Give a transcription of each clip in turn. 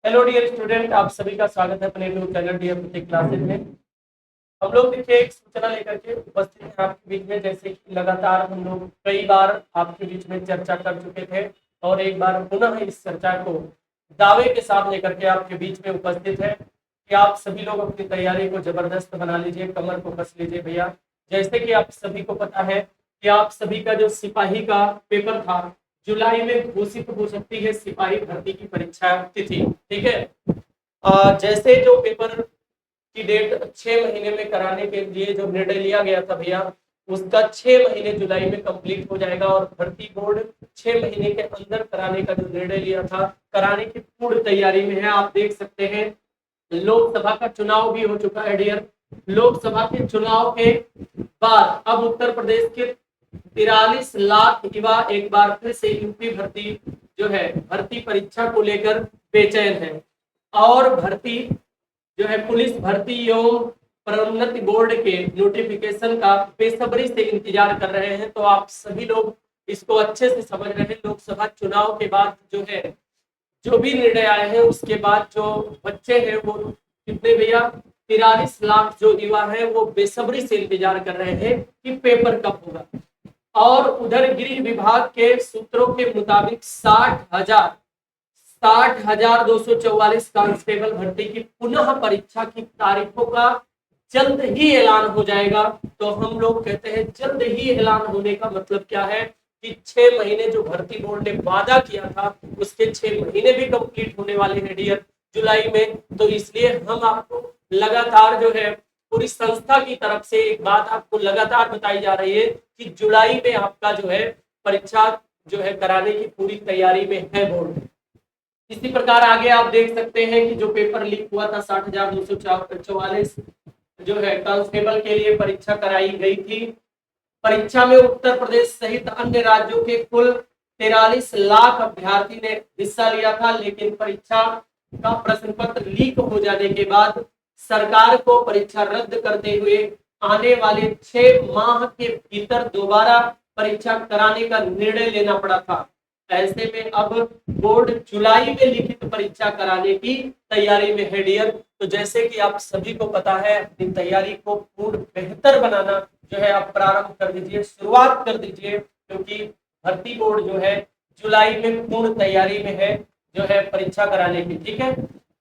Hello dear student, आप सभी का स्वागत है अपने यूट्यूब चैनल डियर प्रतीक क्लासेज में। हम लोग देखिए एक सूचना लेकर के उपस्थित हैं आपके बीच में। जैसे कि लगातार हम लोग कई बार आपके बीच में चर्चा कर चुके थे और एक बार पुनः इस चर्चा को दावे के साथ लेकर के आपके बीच में उपस्थित है कि आप सभी लोग अपनी तैयारी को जबरदस्त बना लीजिए, कमर को कस लीजिए भैया। जैसे कि आप सभी को पता है कि आप सभी का जो सिपाही का पेपर था, जुलाई में घोषित हो सकती है सिपाही भर्ती की परीक्षा तिथि। ठीक है, जैसे जो पेपर की डेट 6 महीने में कराने के लिए जो निर्णय लिया गया था भैया, उसका 6 महीने जुलाई में कंप्लीट हो जाएगा और भर्ती बोर्ड 6 महीने के अंदर कराने का जो निर्णय लिया था, कराने की पूर्ण तैयारी में है। आप देख सकते हैं लोकसभा का चुनाव भी हो चुका है डियर। लोकसभा के चुनाव के बाद अब उत्तर प्रदेश के 43 लाख युवा एक बार फिर से यूपी भर्ती जो है भर्ती परीक्षा को लेकर बेचैन है और भर्ती जो है पुलिस भर्ती एवं प्रोन्नति बोर्ड के नोटिफिकेशन का बेसब्री से इंतजार कर रहे हैं। तो आप सभी लोग इसको अच्छे से समझ रहे हैं। लोकसभा चुनाव के बाद जो है जो भी निर्णय आए हैं उसके बाद जो बच्चे हैं वो कितने भैया 43 लाख जो युवा है वो बेसब्री से इंतजार कर रहे हैं कि पेपर कब होगा। और उधर गृह विभाग के सूत्रों के मुताबिक 60,244 कांस्टेबल भर्ती की पुनः परीक्षा की तारीखों का जल्द ही ऐलान हो जाएगा। तो हम लोग कहते हैं जल्द ही ऐलान होने का मतलब क्या है कि 6 महीने जो भर्ती बोर्ड ने वादा किया था उसके 6 महीने भी कंप्लीट होने वाले हैं डियर जुलाई में। तो इसलिए हम आपको लगातार जो है पूरी संस्था की तरफ से एक बात आपको लगातार बताई जा रही है कि जुलाई में आपका जो है परीक्षा जो है कराने की पूरी तैयारी में है बोर्ड। इसी प्रकार आगे आप देख सकते हैं कि जो पेपर लीक हुआ था 60,244 जो है कांस्टेबल के लिए परीक्षा कराई गई थी। परीक्षा में उत्तर प्रदेश सहित अन्य राज्यों के कुल 43 लाख अभ्यर्थी ने हिस्सा लिया था, लेकिन परीक्षा का प्रश्न पत्र लीक हो जाने के बाद सरकार को परीक्षा रद्द करते हुए आने वाले 6 माह के भीतर दोबारा परीक्षा कराने का निर्णय लेना पड़ा था। ऐसे में अब बोर्ड जुलाई में लिखित परीक्षा कराने की तैयारी में है डियर। तो जैसे कि आप सभी को पता है अपनी तैयारी को पूर्ण बेहतर बनाना जो है आप प्रारंभ कर दीजिए, शुरुआत कर दीजिए, क्योंकि भर्ती बोर्ड जो है जुलाई में पूर्ण तैयारी में है जो है परीक्षा कराने की। ठीक है,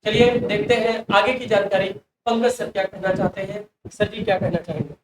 चलिए देखते हैं आगे की जानकारी। पंकज सर क्या कहना चाहते हैं? सर जी क्या कहना चाहेंगे?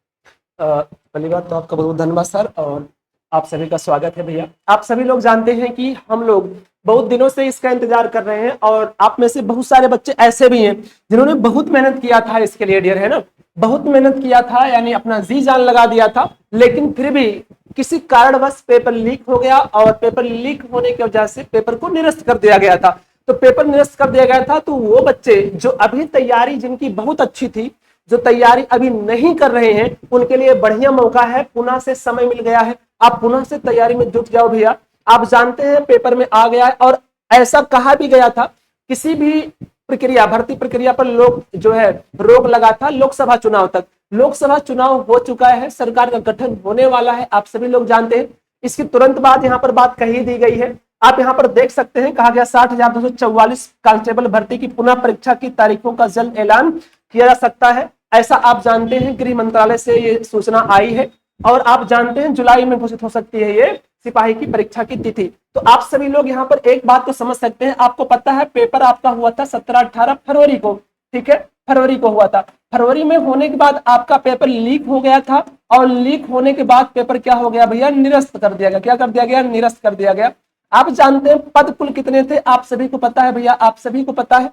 पहली बात तो आपका बहुत धन्यवाद सर, और आप सभी का स्वागत है भैया। आप सभी लोग जानते हैं कि हम लोग बहुत दिनों से इसका इंतजार कर रहे हैं और आप में से बहुत सारे बच्चे ऐसे भी हैं जिन्होंने बहुत मेहनत किया था इसके लिए डियर, है ना। बहुत मेहनत किया था, यानी अपना जी जान लगा दिया था, लेकिन फिर भी किसी कारणवश पेपर लीक हो गया और पेपर लीक होने की वजह से पेपर को निरस्त कर दिया गया था। तो पेपर निरस्त कर दिया गया था, तो वो बच्चे जो अभी तैयारी जिनकी बहुत अच्छी थी, जो तैयारी अभी नहीं कर रहे हैं, उनके लिए बढ़िया मौका है, पुनः से समय मिल गया है। आप पुनः से तैयारी में जुट जाओ भैया। आप जानते हैं पेपर में आ गया है और ऐसा कहा भी गया था किसी भी प्रक्रिया भर्ती प्रक्रिया पर लोग जो है रोक लगा था लोकसभा चुनाव तक। लोकसभा चुनाव हो चुका है, सरकार का गठन होने वाला है, आप सभी लोग जानते हैं। इसकी तुरंत बाद यहाँ पर बात कही दी गई है। आप यहाँ पर देख सकते हैं कहा गया 60,244 कांस्टेबल भर्ती की पुनः परीक्षा की तारीखों का जल्द ऐलान किया जा सकता है, ऐसा आप जानते हैं। गृह मंत्रालय से ये सूचना आई है और आप जानते हैं जुलाई में घोषित हो सकती है ये सिपाही की परीक्षा की तिथि। तो आप सभी लोग यहाँ पर एक बात को समझ सकते हैं। आपको पता है पेपर आपका हुआ था 17-18 फरवरी को, ठीक है, फरवरी को हुआ था। फरवरी में होने के बाद आपका पेपर लीक हो गया था और लीक होने के बाद पेपर क्या हो गया भैया, निरस्त कर दिया गया। क्या कर दिया गया? निरस्त कर दिया गया। आप जानते हैं पद कुल कितने थे? आप सभी को पता है भैया, आप सभी को पता है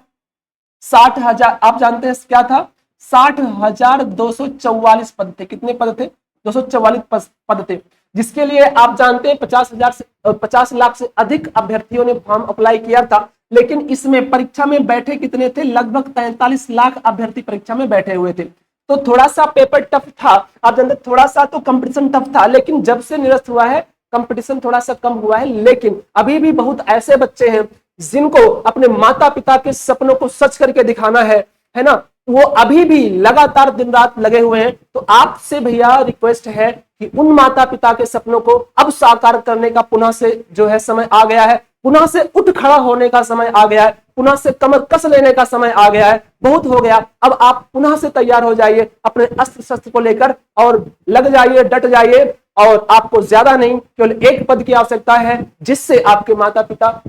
60,000। आप जानते हैं क्या था? 60,244 पद थे। कितने पद थे? 244 पद थे, जिसके लिए आप जानते हैं 50 लाख से अधिक अभ्यर्थियों ने फॉर्म अप्लाई किया था। लेकिन इसमें परीक्षा में बैठे कितने थे? लगभग 43 लाख अभ्यर्थी परीक्षा में बैठे हुए थे। तो थोड़ा सा पेपर टफ था, आप जानते थोड़ा सा तो कंपटीशन टफ था, लेकिन जब से निरस्त हुआ है कंपटीशन थोड़ा सा कम हुआ है। लेकिन अभी भी बहुत ऐसे बच्चे हैं जिनको अपने माता पिता के सपनों को सच करके दिखाना है ना, वो अभी भी लगातार दिन रात लगे हुए हैं। तो आपसे भैया रिक्वेस्ट है कि उन माता पिता के सपनों को अब साकार करने का पुनः से जो है समय आ गया है, पुनः से उठ खड़ा होने का समय आ गया है। पुनः से कमर कस लेने का समय आ गया है, बहुत हो गया। अब आप पुनः से तैयार हो जाइए अपने अस्त्र शस्त्र को लेकर और लग जाइए, डट जाइए। और आपको ज्यादा नहीं, केवल एक पद की आवश्यकता है जिससे आपके माता पिता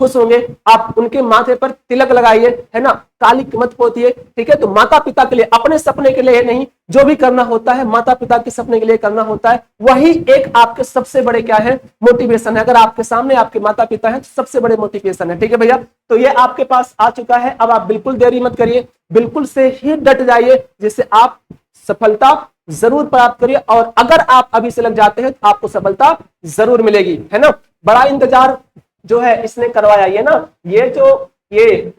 खुश होंगे। आप उनके माथे पर तिलक लगाइए, है ना, काली मत पोतिए, ठीक है। तो माता पिता के लिए, अपने सपने के लिए नहीं, जो भी करना होता है माता पिता के सपने के लिए करना होता है। वही एक आपके सबसे बड़े क्या है, मोटिवेशन है। अगर आपके सामने आपके माता पिता हैं तो सबसे बड़े मोटिवेशन है, ठीक है भैया। तो ये आपके पास आ चुका है। अब आप बिल्कुल देरी मत करिए, बिल्कुल से ही डट जाइए, जिससे आप सफलता जरूर प्राप्त करिए। और अगर आप अभी से लग जाते हैं तो आपको सफलता जरूर मिलेगी, है ना। बड़ा इंतजार जो है इसने करवाया, ये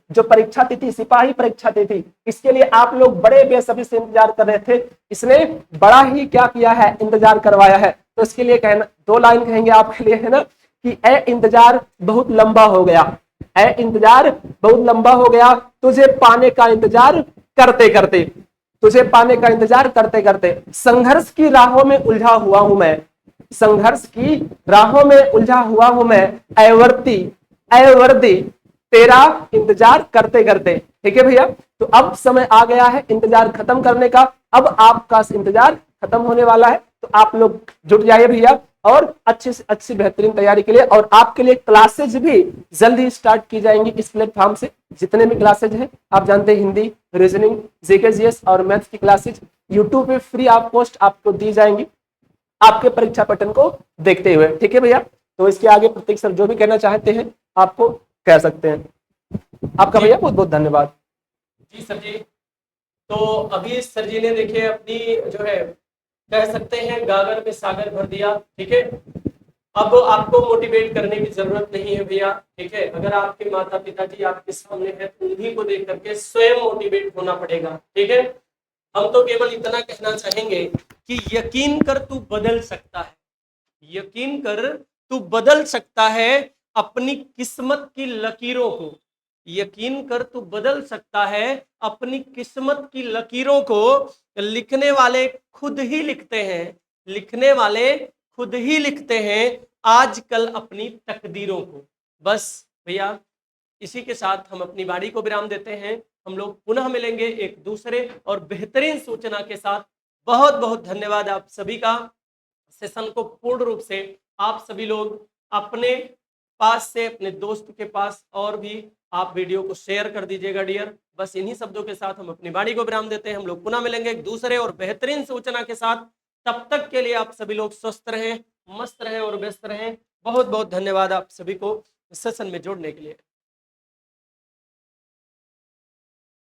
जो परीक्षा तिथि, सिपाही परीक्षा तिथि, इसके लिए आप लोग बड़े बेसब्री से इंतजार कर रहे थे। इसने बड़ा ही क्या किया है, इंतजार करवाया है। तो इसके लिए कहना, 2 लाइन कहेंगे आपके लिए, है ना, कि ए इंतजार बहुत लंबा हो गया, ए इंतजार बहुत लंबा हो गया, तुझे पाने का इंतजार करते करते, तुझे पाने का इंतजार करते करते, संघर्ष की राहों में उलझा हुआ हूं मैं, संघर्ष की राहों में उलझा हुआ हूं मैं, ऐवर्ती ऐवर्दी तेरा इंतजार करते करते, ठीक है भैया। तो अब समय आ गया है इंतजार खत्म करने का। अब आपका इंतजार खत्म होने वाला है, तो आप लोग जुट जाइए भैया और अच्छी से अच्छी बेहतरीन तैयारी के लिए। और आपके लिए क्लासेज भी जल्दी स्टार्ट की जाएंगी इस प्लेटफॉर्म से। जितने भी क्लासेज हैं, आप जानते हैं, हिंदी, रीजनिंग, जीके जीएस और मैथ्स की क्लासेज यूट्यूब पे फ्री आप पोस्ट आपको दी जाएंगी आपके परीक्षा पैटर्न को देखते हुए, ठीक है भैया। तो इसके आगे प्रतीक सर जो भी कहना चाहते हैं आपको कह सकते हैं। आपका भैया बहुत बहुत धन्यवाद। जी सर जी। तो अभी सर जी ने देखिए अपनी जो है, कह सकते हैं, गागर में सागर भर दिया, ठीक है। अब आपको मोटिवेट करने की जरूरत नहीं है भैया, ठीक है। अगर आपके माता पिताजी आपके सामने हैं तो उन्हीं को देख करके स्वयं मोटिवेट होना पड़ेगा, ठीक है। हम तो केवल इतना कहना चाहेंगे कि यकीन कर तू बदल सकता है, यकीन कर तू बदल सकता है अपनी किस्मत की लकीरों को, यकीन कर तू बदल सकता है अपनी किस्मत की लकीरों को। लिखने वाले खुद ही लिखते हैं, लिखने वाले खुद ही लिखते हैं आजकल अपनी तकदीरों को। बस भैया इसी के साथ हम अपनी वाणी को विराम देते हैं। हम लोग पुनः मिलेंगे एक दूसरे और बेहतरीन सूचना के साथ। बहुत बहुत धन्यवाद आप सभी का। सेशन को पूर्ण रूप से आप सभी लोग अपने पास से अपने दोस्त के पास और भी आप वीडियो को शेयर कर दीजिएगा डियर। बस इन्हीं शब्दों के साथ हम अपनी वाणी को विराम देते हैं। हम लोग पुनः मिलेंगे एक दूसरे और बेहतरीन सूचना के साथ। तब तक के लिए आप सभी लोग स्वस्थ रहें, मस्त रहें और व्यस्त रहें। बहुत बहुत धन्यवाद आप सभी को सेशन में जुड़ने के लिए।